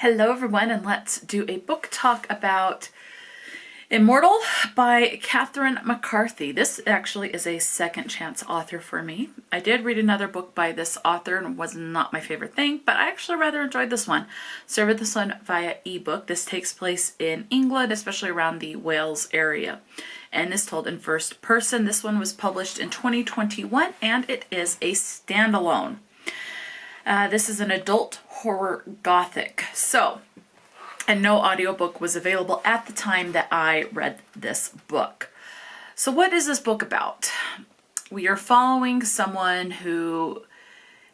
Hello everyone, and let's do a book talk about Immortelle by Catherine McCarthy. This actually is a second chance author for me. I did read another book by this author and it was not my favorite thing, but I actually rather enjoyed this one. So I read this one via ebook. This takes place in England, especially around the Wales area, and is told in first person. This one was published in 2021 and it is a standalone. This is an adult horror gothic. And no audiobook was available at the time that I read this book. So what is this book about? We are following someone who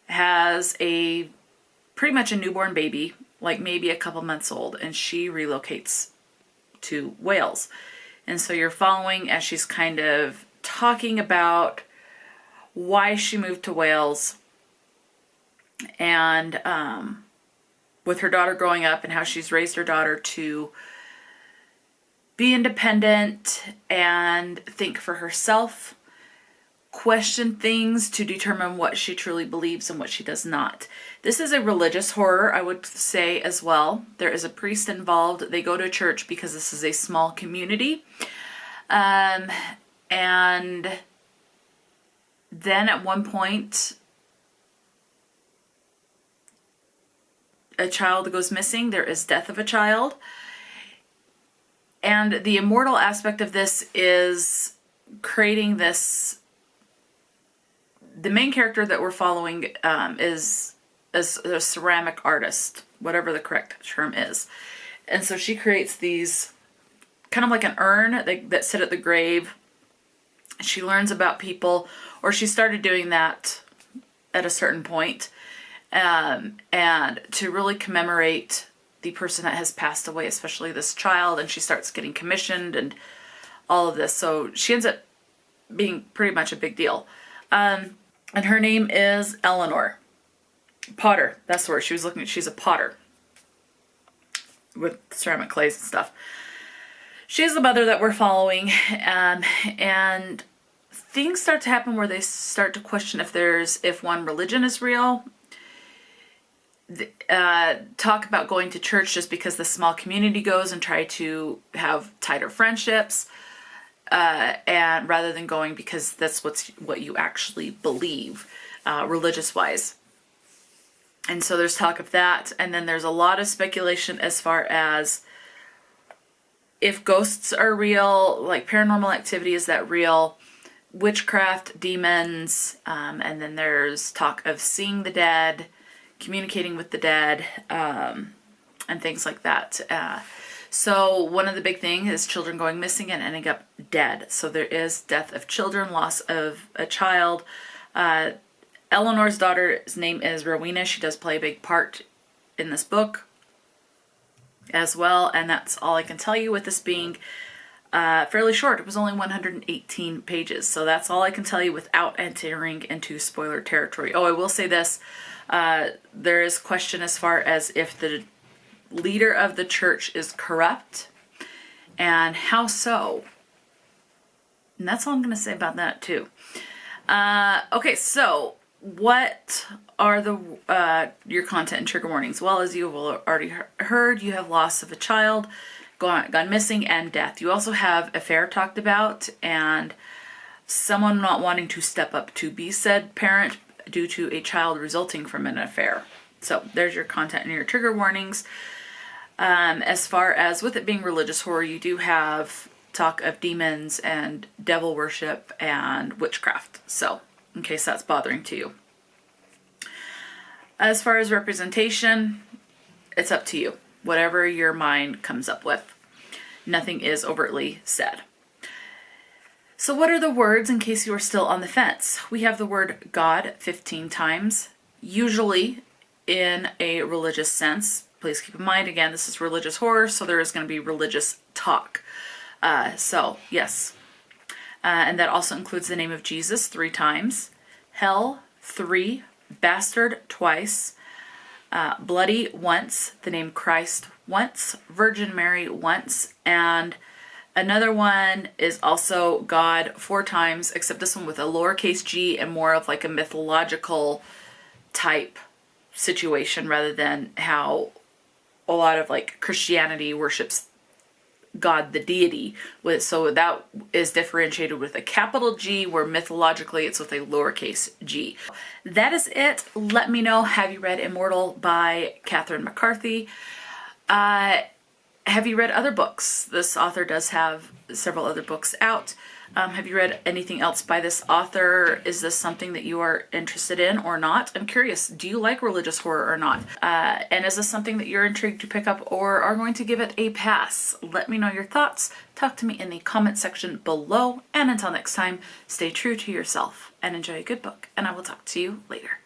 has pretty much a newborn baby, like maybe a couple months old, and she relocates to Wales. And so you're following as she's kind of talking about why she moved to Wales, and with her daughter growing up and how she's raised her daughter to be independent and think for herself, question things to determine what she truly believes and what she does not. This is a religious horror, I would say, as well. There is a priest involved. They go to church because this is a small community. And then at one point, a child goes missing. There is death of a child. And the immortal aspect of this is creating this. The main character that we're following is a ceramic artist, whatever the correct term is. And so she creates these kind of like an urn that sit at the grave. She learns about people, or she started doing that at a certain point. And to really commemorate the person that has passed away, especially this child, and she starts getting commissioned and all of this. So she ends up being pretty much a big deal. And her name is Eleanor. Potter, that's where she was looking at. She's a potter with ceramic clays and stuff. She's the mother that we're following, and things start to happen where they start to question if one, religion is real. Talk about going to church just because the small community goes and try to have tighter friendships, and rather than going because that's what you actually believe, religious wise. And so there's talk of that, and then there's a lot of speculation as far as if ghosts are real, like paranormal activity, is that real? Witchcraft, demons, and then there's talk of seeing the dead, communicating with the dead, and things like that. So one of the big things is children going missing and ending up dead. So there is death of children, loss of a child. Eleanor's daughter's name is Rowena. She does play a big part in this book as well. And that's all I can tell you with this being fairly short. It was only 118 pages. So that's all I can tell you without entering into spoiler territory. Oh, I will say this. There is question as far as if the leader of the church is corrupt, and how so. And that's all I'm going to say about that too. Okay, so what are your content and trigger warnings? Well, as you have already heard, you have loss of a child, gone missing, and death. You also have affair talked about, and someone not wanting to step up to be said parent due to a child resulting from an affair. So there's your content and your trigger warnings. As far as with it being religious horror, you do have talk of demons and devil worship and witchcraft. So in case that's bothering to you. As far as representation, it's up to you. Whatever your mind comes up with. Nothing is overtly said. So what are the words in case you are still on the fence? We have the word God 15 times, usually in a religious sense. Please keep in mind, again, this is religious horror, so there is going to be religious talk. So, yes. And that also includes the name of Jesus 3 times, hell 3, bastard twice, bloody once, the name Christ once, Virgin Mary once, and another one is also God 4 times, except this one with a lowercase g and more of like a mythological type situation rather than how a lot of like Christianity worships God, the deity, so that is differentiated with a capital G, where mythologically it's with a lowercase g. That is it. Let me know, have you read Immortelle by Catherine McCarthy? Have you read other books? This author does have several other books out. Have you read anything else by this author? Is this something that you are interested in or not? I'm curious, do you like religious horror or not? And is this something that you're intrigued to pick up or are going to give it a pass? Let me know your thoughts. Talk to me in the comment section below. And until next time, stay true to yourself and enjoy a good book. And I will talk to you later.